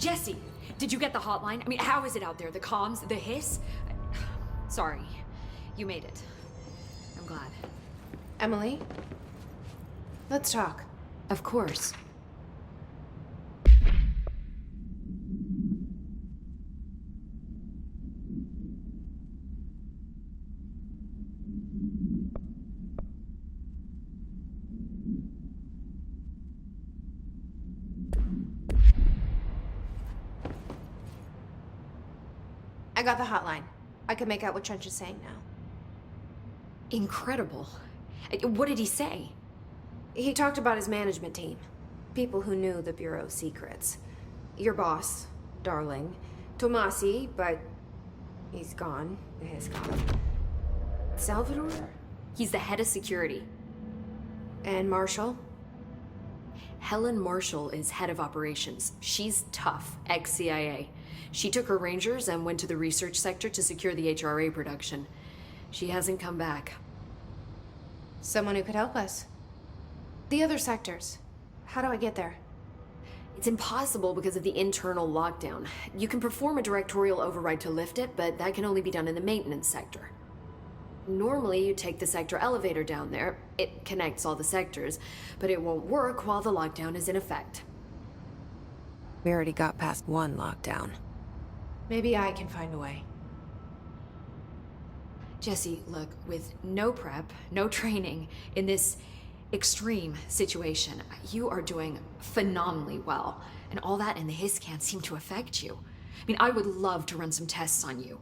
Jesse, did you get the hotline? I mean, how is it out there? The comms, the hiss? Sorry, you made it. I'm glad. Emily? Let's talk. Of course. I got the hotline. I can make out what Trench is saying now. Incredible. What did he say? He talked about his management team. People who knew the Bureau's secrets. Your boss, Darling. Tomasi, but he's gone. He's gone. Salvador? He's the head of security. And Marshall? Helen Marshall is head of operations. She's tough, ex-CIA. She took her Rangers and went to the research sector to secure the HRA production. She hasn't come back. Someone who could help us. The other sectors. How do I get there? It's impossible because of the internal lockdown. You can perform a directorial override to lift it, but that can only be done in the maintenance sector. Normally, you take the sector elevator down there. It connects all the sectors, but it won't work while the lockdown is in effect. We already got past one lockdown. Maybe I can find a way. Jesse, look, with no prep, no training, in this extreme situation, you are doing phenomenally well. And all that and the hiss can't seem to affect you. I mean, I would love to run some tests on you.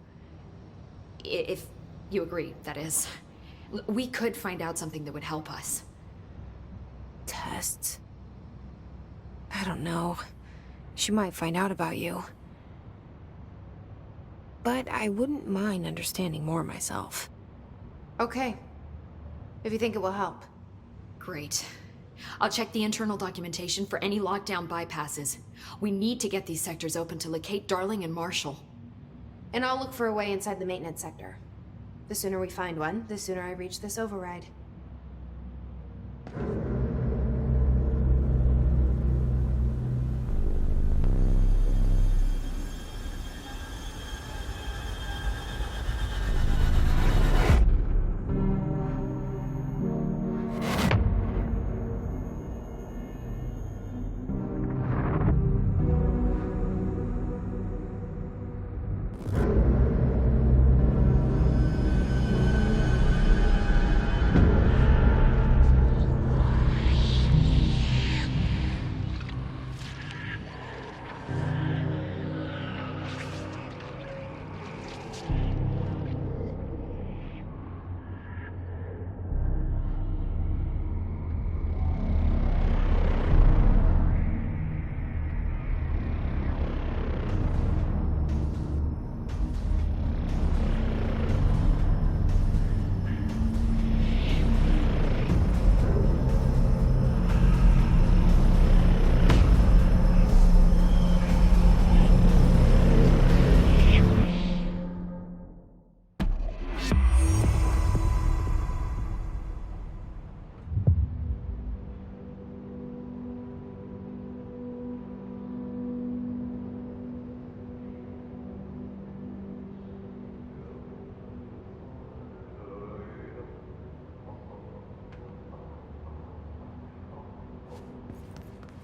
If you agree, that is. We could find out something that would help us. Tests? I don't know. She might find out about you. But I wouldn't mind understanding more myself. Okay. If you think it will help. Great. I'll check the internal documentation for any lockdown bypasses. We need to get these sectors open to locate Darling and Marshall. And I'll look for a way inside the maintenance sector. The sooner we find one, the sooner I reach this override.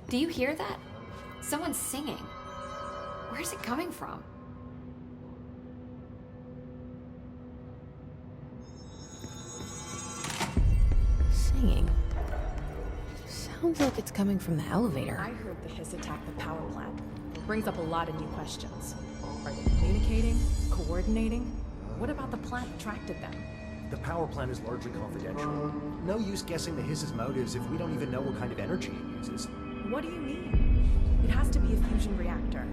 Do you hear that? Someone's singing. Where's it coming from? Singing. Sounds like it's coming from the elevator. I heard the hiss attacked the power plant. Brings up a lot of new questions. Are they communicating? Coordinating? What about the plant attracted them? The power plant is largely confidential. No use guessing the hiss's motives if we don't even know what kind of energy it uses. What do you mean? It has to be a fusion reactor.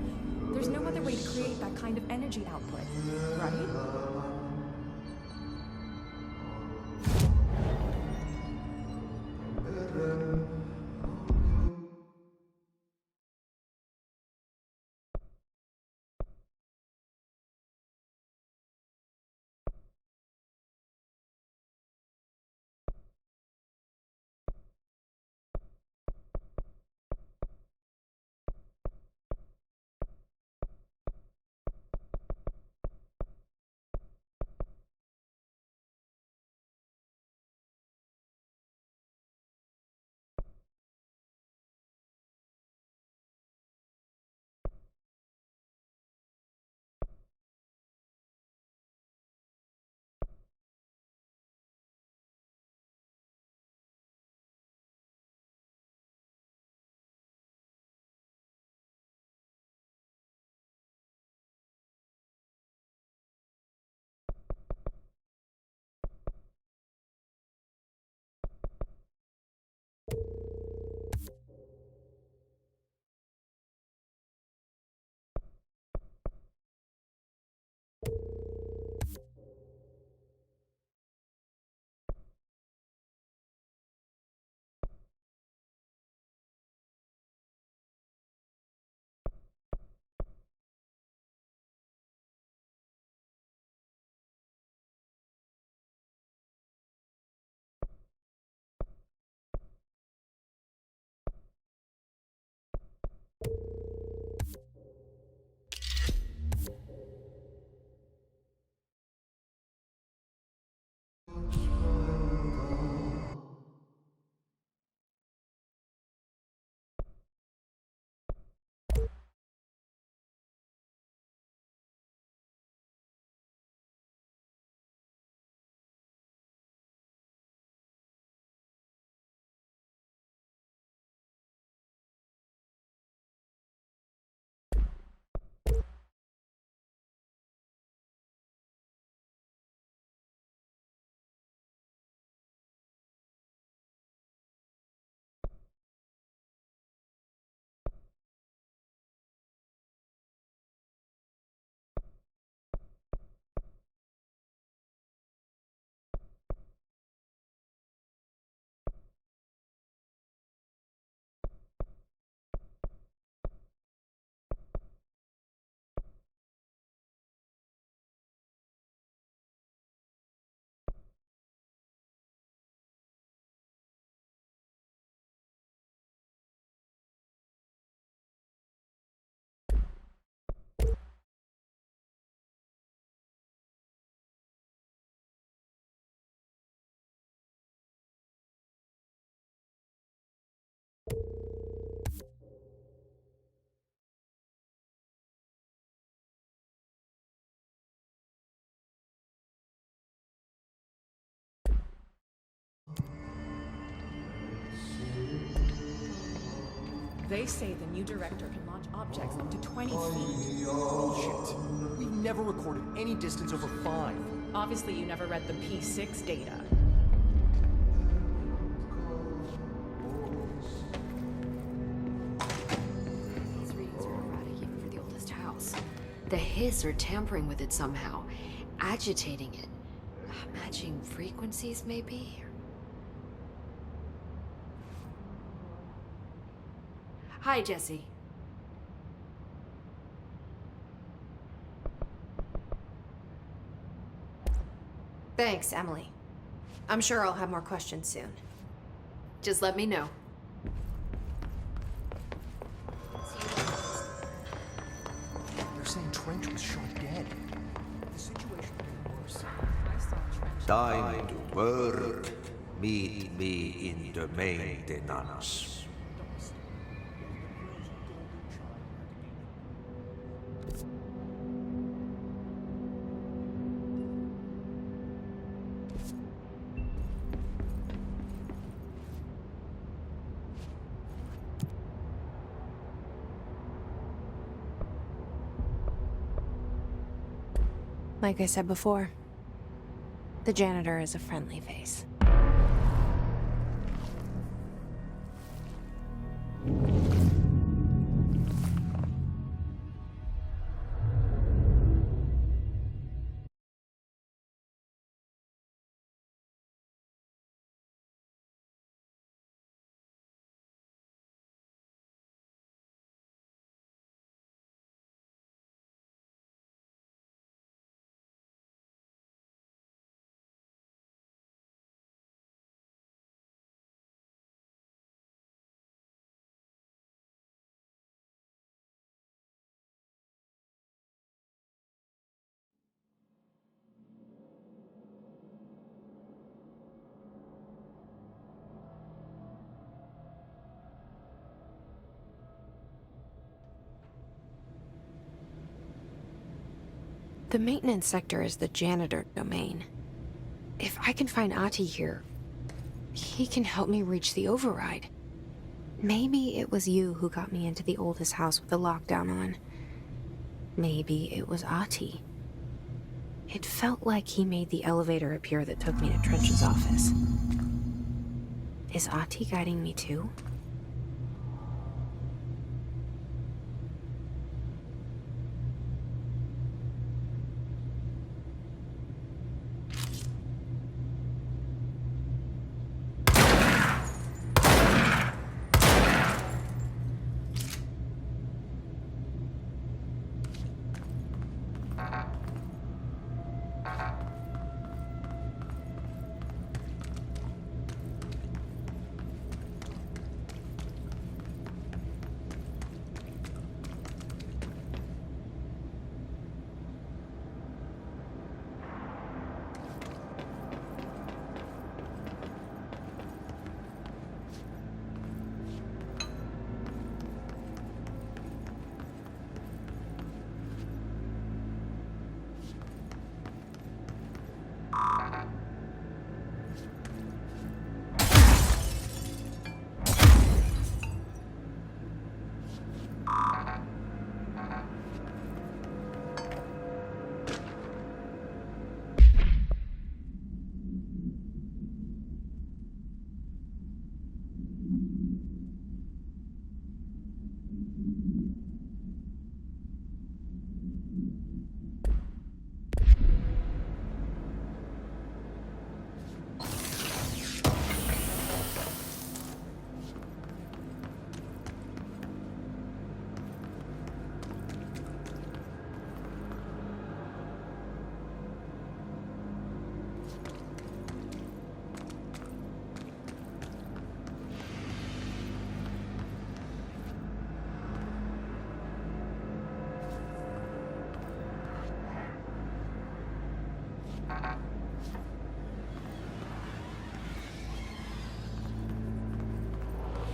There's no other way to create that kind of energy output, right? They say the new director can launch objects up to 20 feet. Bullshit. We never recorded any distance over 5. Obviously, you never read the P6 data. These readings are erratic even for the oldest house. The Hiss are tampering with it somehow, agitating it. Matching frequencies, maybe? Hi, Jesse. Thanks, Emily. I'm sure I'll have more questions soon. Just let me know. They're saying Trench was shot dead. The situation getting worse. I saw Trench. Time to work. Meet me in the maintenance. Like I said before, the janitor is a friendly face. The maintenance sector is the janitor domain. If I can find Ahti here, he can help me reach the override. Maybe it was you who got me into the oldest house with the lockdown on. Maybe it was Ahti. It felt like he made the elevator appear that took me to Trench's office. Is Ahti guiding me too?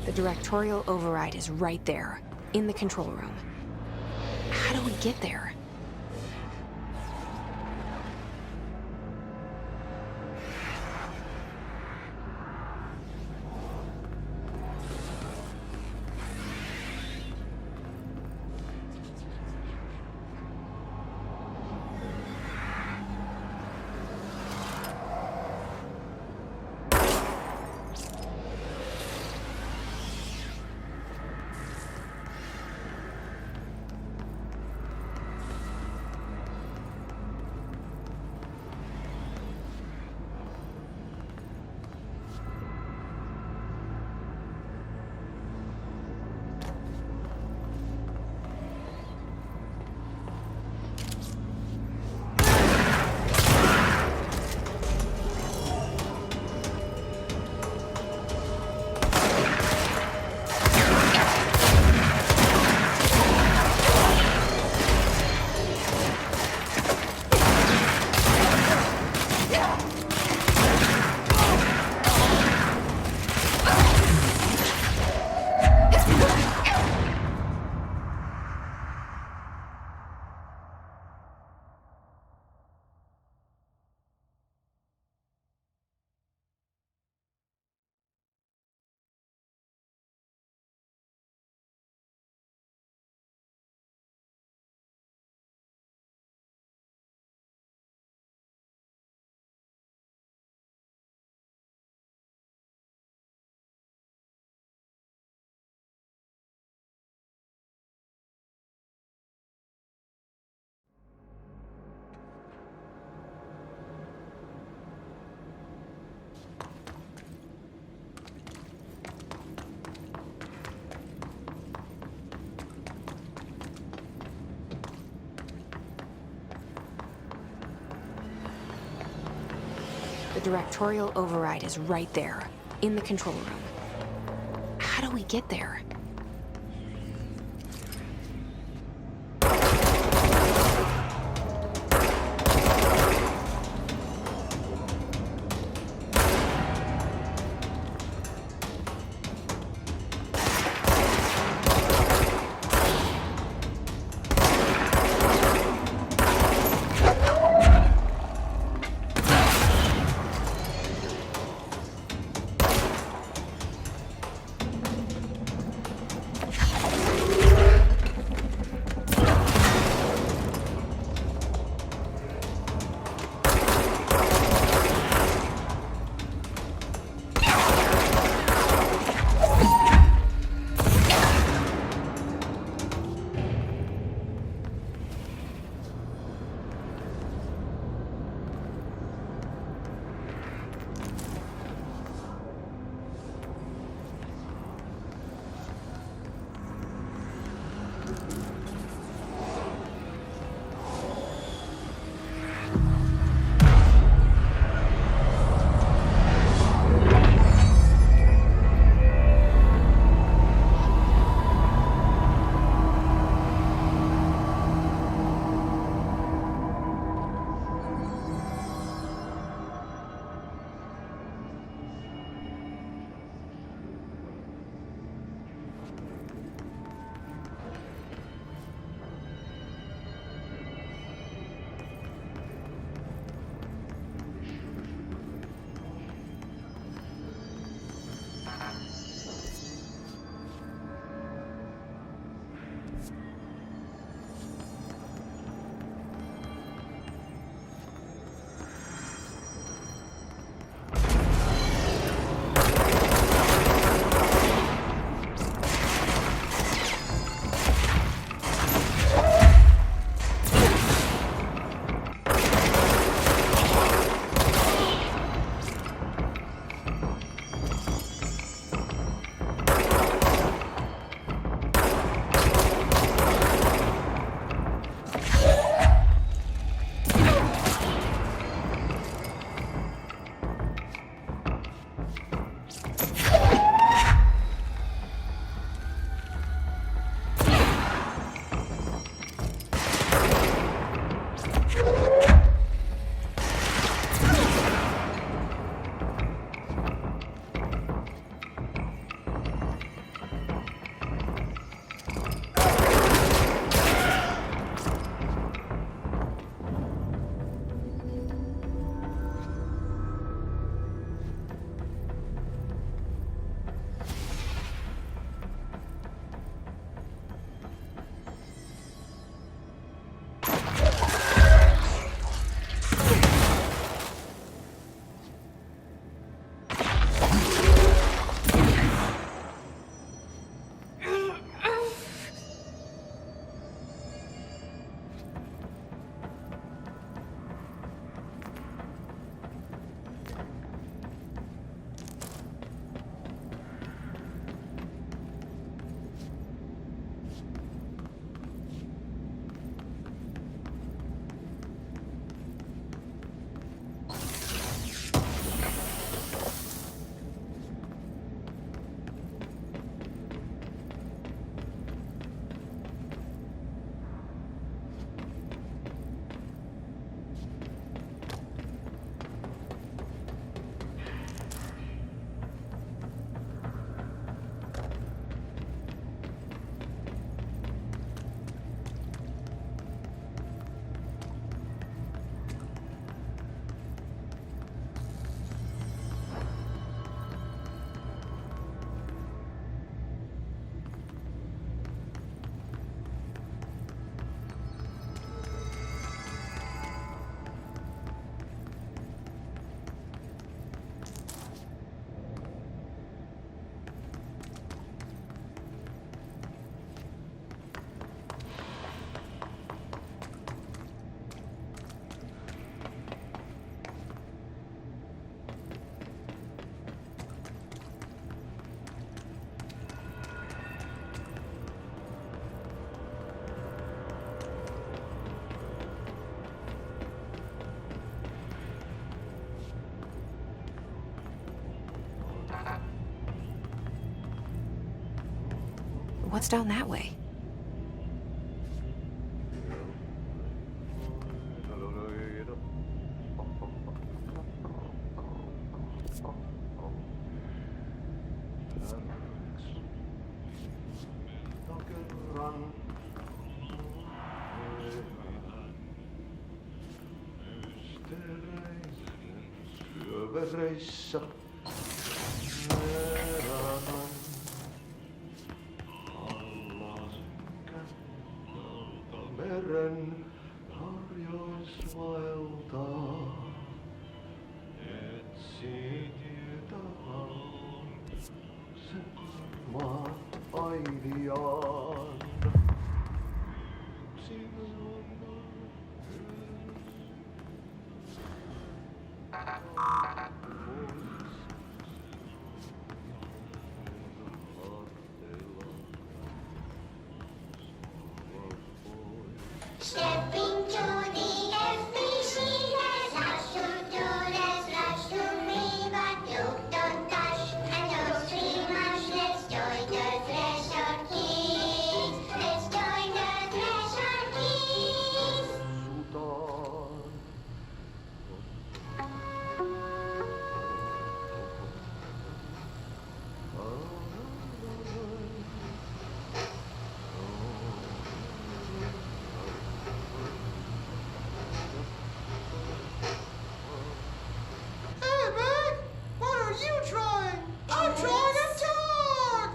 The directorial override is right there, in the control room. How do we get there? directorial override is right there, in the control room. How do we get there? What's down that way? Meren harjoisvaelta etsi tietä sen maan aiviaan. Stepping to the FBC, there's lots to do, there's lots to read, but you don't touch and don't too much. Let's join the Thresher Kids. Let's join the Thresher Kids. Hey, man! What are you trying? I'm trying to talk!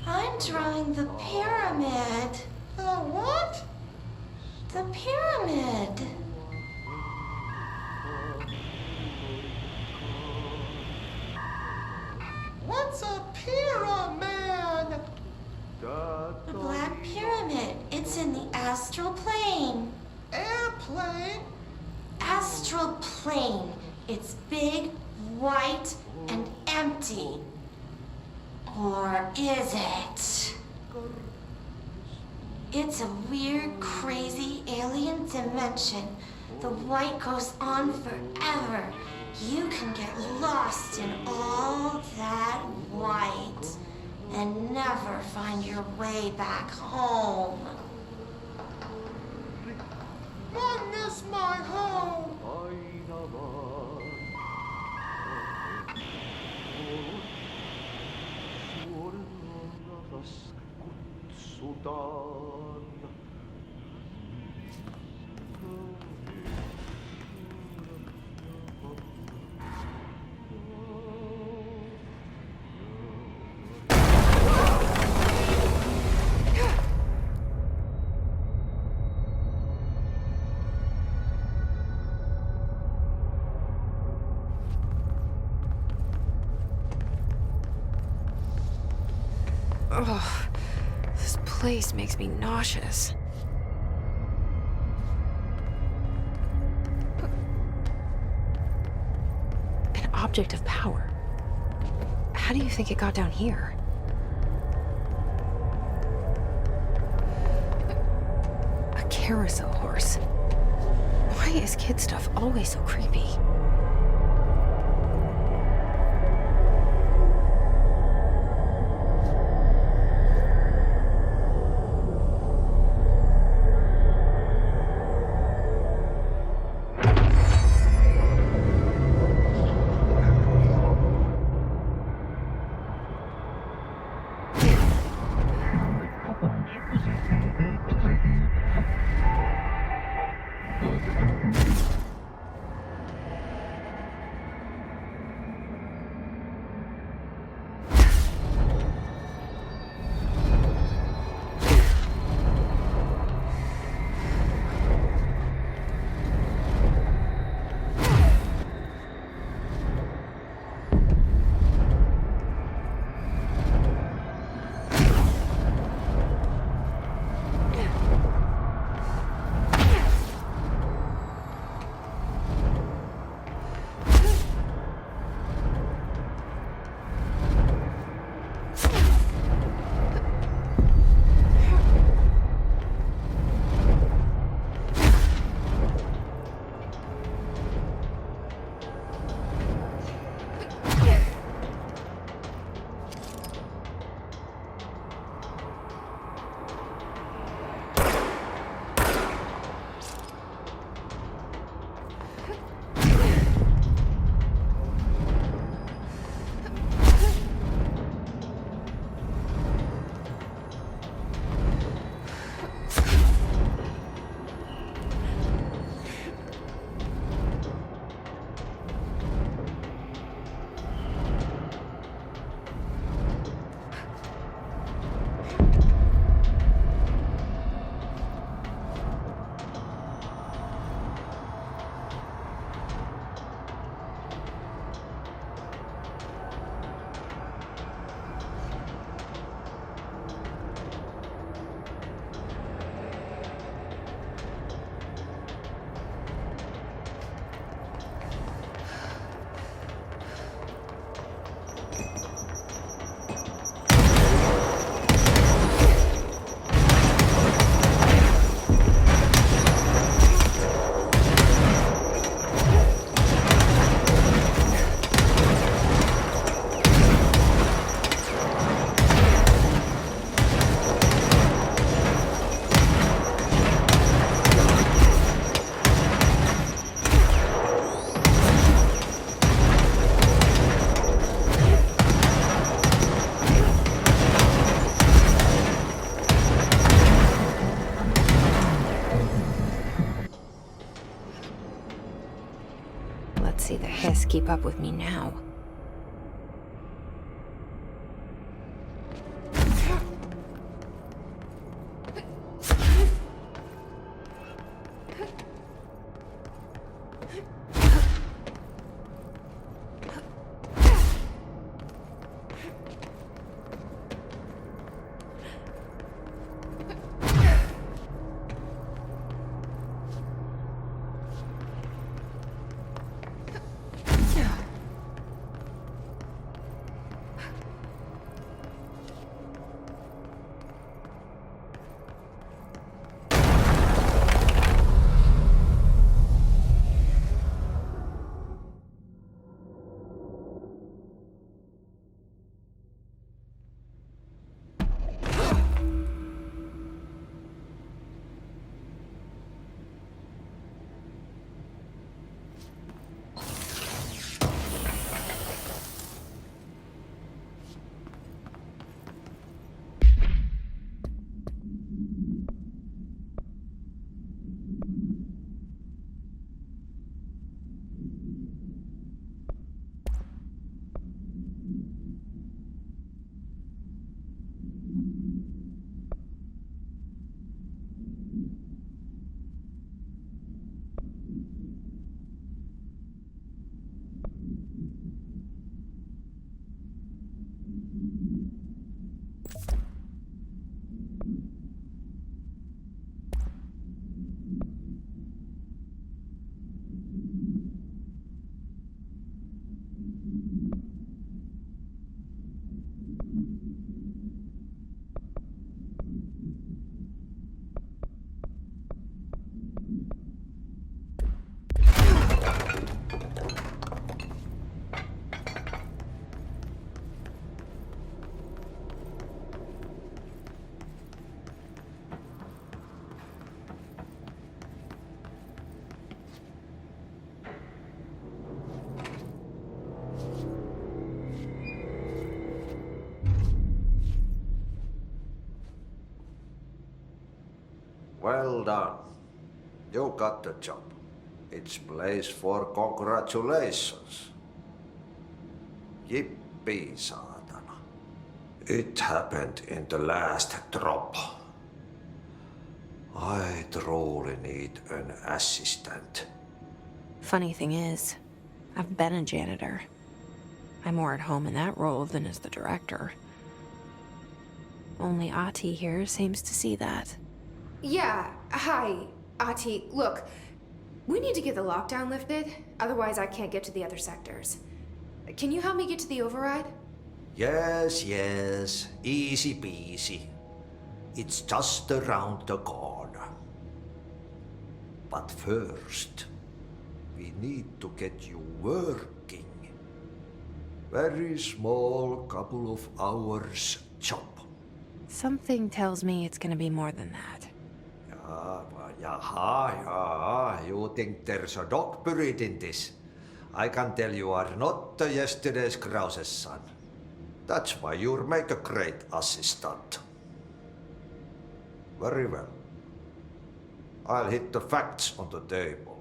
I'm drawing the pyramid. The what? The pyramid. What's a pyramid? The Black Pyramid. It's in the astral plane. Airplane? Astral plane. It's big, white, and empty. Or is it? It's a weird, crazy alien dimension. The white goes on forever. You can get lost in all that white and never find your way back home. I miss my home. Ugh, this place makes me nauseous. An object of power. How do you think it got down here? A carousel horse. Why is kid stuff always so creepy? keep up with me now. Well done. You got the job. It's place for congratulations. Yippee, saatana. It happened in the last drop. I truly need an assistant. Funny thing is, I've been a janitor. I'm more at home in that role than as the director. Only Ahti here seems to see that. Yeah, hi, Ahti. Look, we need to get the lockdown lifted, otherwise I can't get to the other sectors. Can you help me get to the override? Yes, yes. Easy peasy. It's just around the corner. But first, we need to get you working. Very small, couple of hours job. Something tells me it's gonna be more than that. Yaha, you think there's a dog buried in this? I can tell you are not the yesterday's Krause's son. That's why you'll make a great assistant. Very well. I'll hit the facts on the table.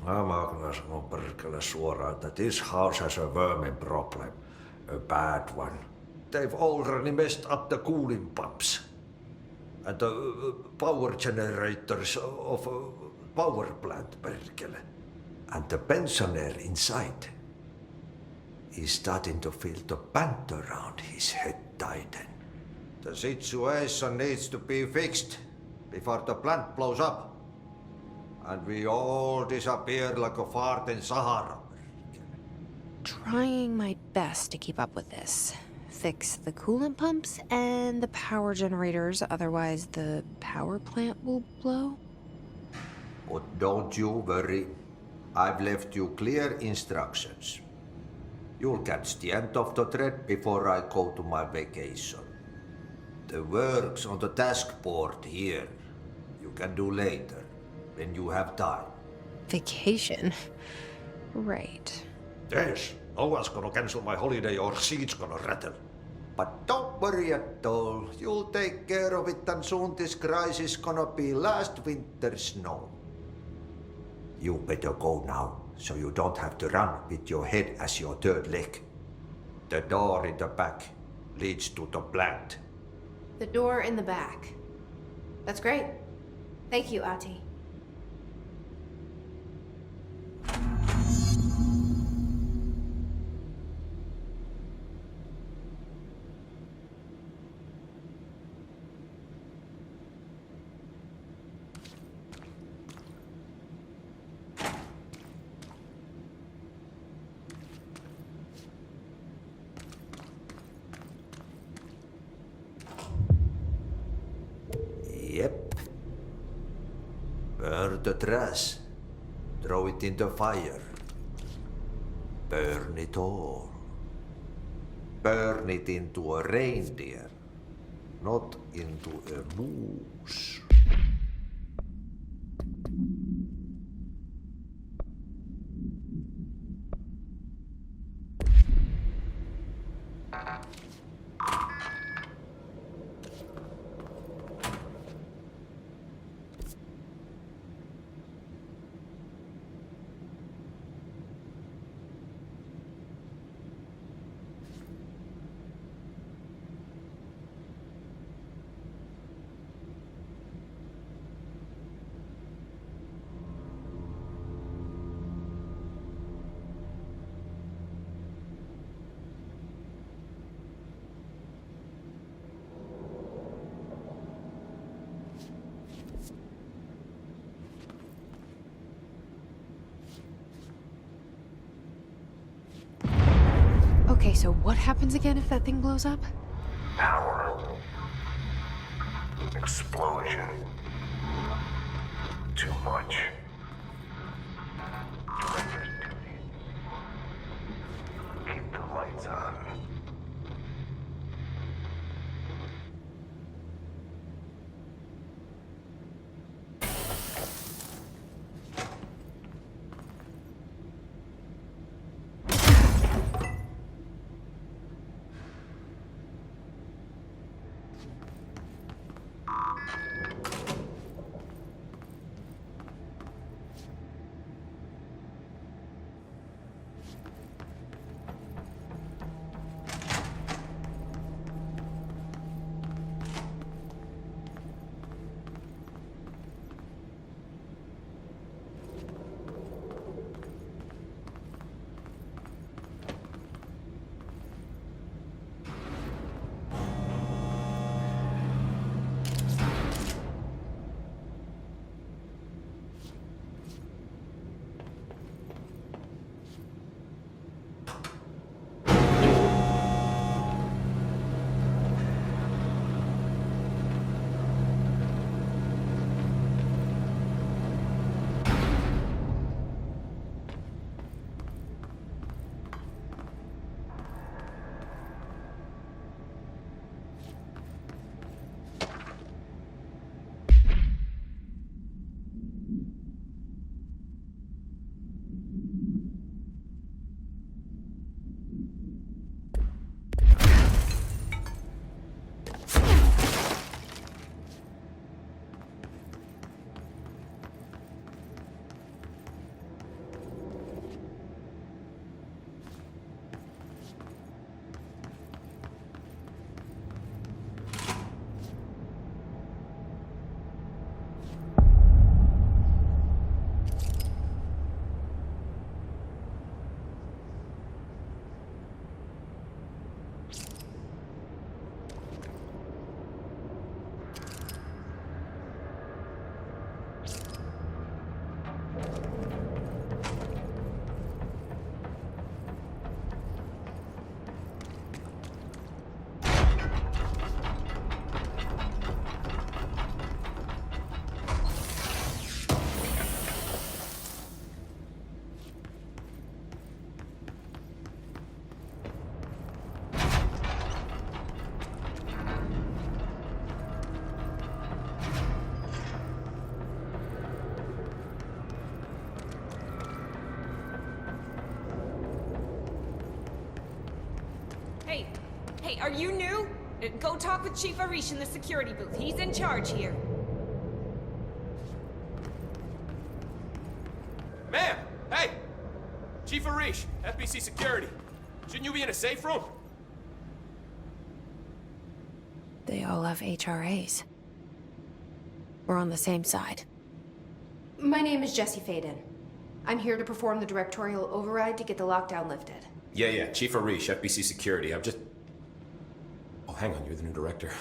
Mä kyllä sanon perkele suoraan, että this house has a vermin problem. A bad one. They've already messed up the cooling pumps. And the power generators of a power plant, perkele. And the pensioner inside is starting to feel the band around his head tighten. The situation needs to be fixed before the plant blows up. And we all disappear like a fart in Sahara. Trying my best to keep up with this. Fix the coolant pumps and the power generators, otherwise the power plant will blow. But don't you worry. I've left you clear instructions. You'll catch the end of the thread before I go to my vacation. The work's on the task board here. You can do later, when you have time. Vacation? Right. Yes, no one's gonna cancel my holiday or seat's gonna rattle. But don't worry at all. You'll take care of it and soon this crisis gonna be last winter's snow. You better go now so you don't have to run with your head as your third leg. The door in the back leads to the plant. The door in the back. That's great. Thank you, Ati. Yep. Burn the trash. Throw it in the fire. Burn it all. Burn it into a reindeer, not into a moose. Okay, so what happens again if that thing blows up? Power. Explosion. Too much. Director's duty. Keep the lights on. Hey, are you new? Go talk with Chief Arish in the security booth. He's in charge here. Ma'am! Hey! Arish, FBC Security. Shouldn't you be in a safe room? They all have HRAs. We're on the same side. My name is Jesse Faden. I'm here to perform the directorial override to get the lockdown lifted. Yeah, Chief Arish, FBC Security. I'm just... Oh, hang on, you're the new director.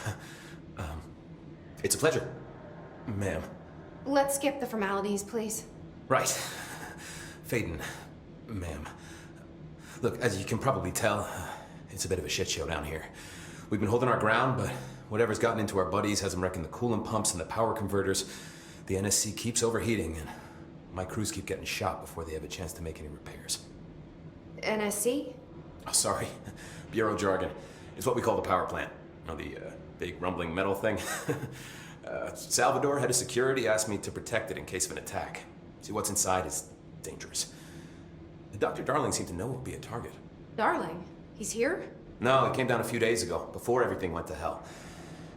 It's a pleasure, ma'am. Let's skip the formalities, please. Right. Faden, ma'am. Look, as you can probably tell, it's a bit of a shit show down here. We've been holding our ground, but whatever's gotten into our buddies has them wrecking the coolant pumps and the power converters. The NSC keeps overheating, and my crews keep getting shot before they have a chance to make any repairs. NSC? Oh, sorry. Bureau jargon. It's what we call the power plant. You know, the big rumbling metal thing. Salvador, head of security, asked me to protect it in case of an attack. See, what's inside is dangerous. Dr. Darling seemed to know it would be a target. Darling? He's here? No, he came down a few days ago, before everything went to hell.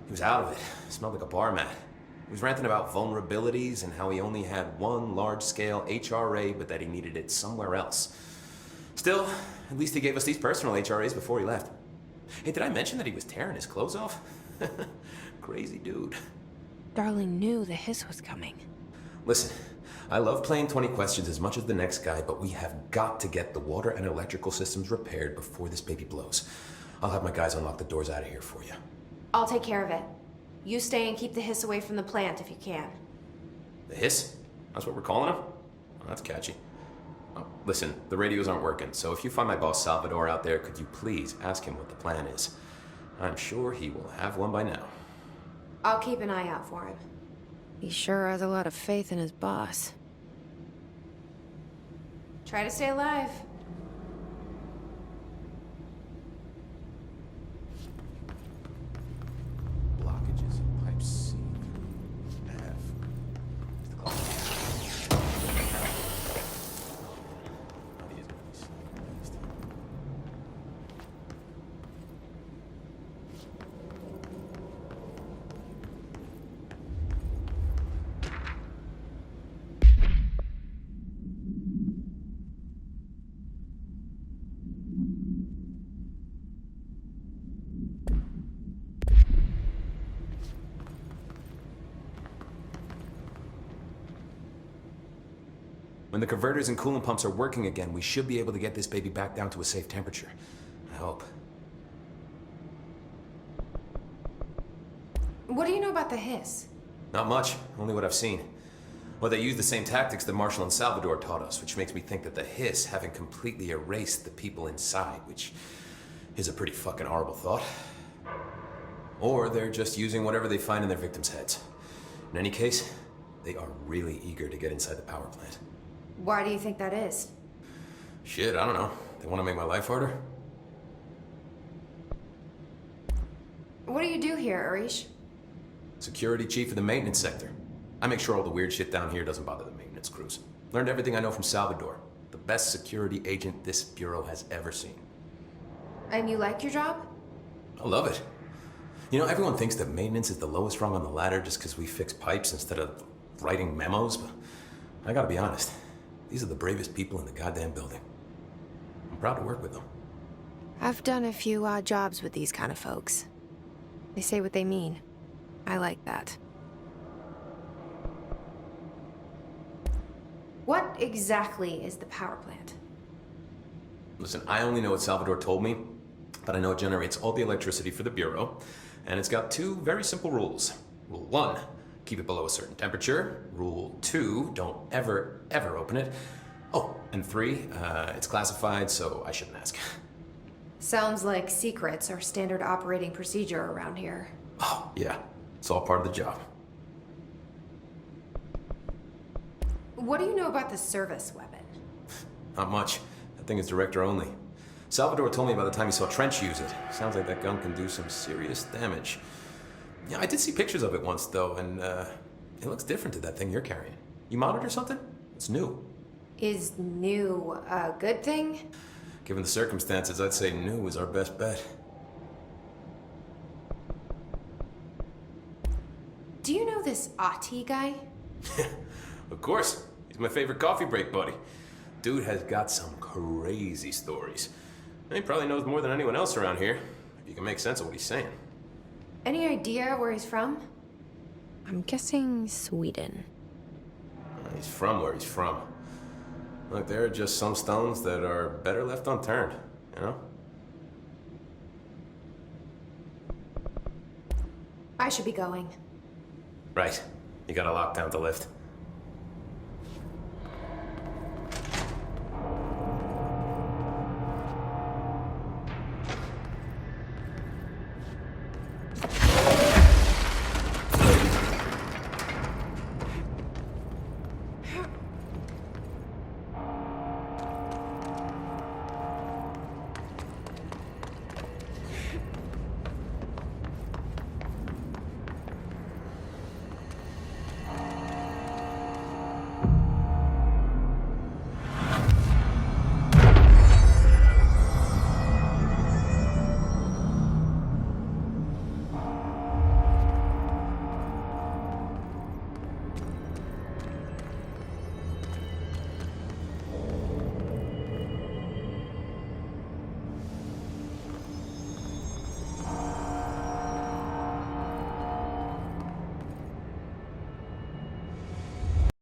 He was out of it. Smelled like a bar mat. He was ranting about vulnerabilities and how he only had one large-scale HRA, but that he needed it somewhere else. Still, at least he gave us these personal HRAs before he left. Hey, did I mention that he was tearing his clothes off? Crazy dude. Darling knew the hiss was coming. Listen, I love playing 20 questions as much as the next guy, but we have got to get the water and electrical systems repaired before this baby blows. I'll have my guys unlock the doors out of here for you. I'll take care of it. You stay and keep the hiss away from the plant if you can. The hiss? That's what we're calling him? Oh, that's catchy. Oh, listen, the radios aren't working, so if you find my boss Salvador out there, could you please ask him what the plan is? I'm sure he will have one by now. I'll keep an eye out for him. He sure has a lot of faith in his boss. Try to stay alive. Blockages in pipe C, F. When the converters and coolant pumps are working again, we should be able to get this baby back down to a safe temperature. I hope. What do you know about the hiss? Not much, only what I've seen. Well, they use the same tactics that Marshall and Salvador taught us, which makes me think that the hiss haven't completely erased the people inside, which is a pretty fucking horrible thought. Or they're just using whatever they find in their victims' heads. In any case, they are really eager to get inside the power plant. Why do you think that is? Shit, I don't know. They want to make my life harder? What do you do here, Arish? Security chief of the maintenance sector. I make sure all the weird shit down here doesn't bother the maintenance crews. Learned everything I know from Salvador. The best security agent this bureau has ever seen. And you like your job? I love it. You know, everyone thinks that maintenance is the lowest rung on the ladder just because we fix pipes instead of writing memos, but I gotta be honest. These are the bravest people in the goddamn building. I'm proud to work with them. I've done a few odd jobs with these kind of folks. They say what they mean. I like that. What exactly is the power plant? Listen, I only know what Salvador told me, but I know it generates all the electricity for the Bureau, and it's got two very simple rules. Rule 1, keep it below a certain temperature. Rule 2, don't ever, ever open it. Oh, and 3, it's classified, so I shouldn't ask. Sounds like secrets are standard operating procedure around here. Oh, yeah, it's all part of the job. What do you know about the service weapon? Not much. That thing is director only. Salvador told me by the time he saw Trench use it. Sounds like that gun can do some serious damage. Yeah, I did see pictures of it once, though, and it looks different to that thing you're carrying. You modded or something? It's new. Is new a good thing? Given the circumstances, I'd say new is our best bet. Do you know this Ahti guy? Of course. He's my favorite coffee break buddy. Dude has got some crazy stories. He probably knows more than anyone else around here, if you can make sense of what he's saying. Any idea where he's from? I'm guessing Sweden. He's from where he's from. Look, there are just some stones that are better left unturned, you know? I should be going. Right. You gotta lock down the lift.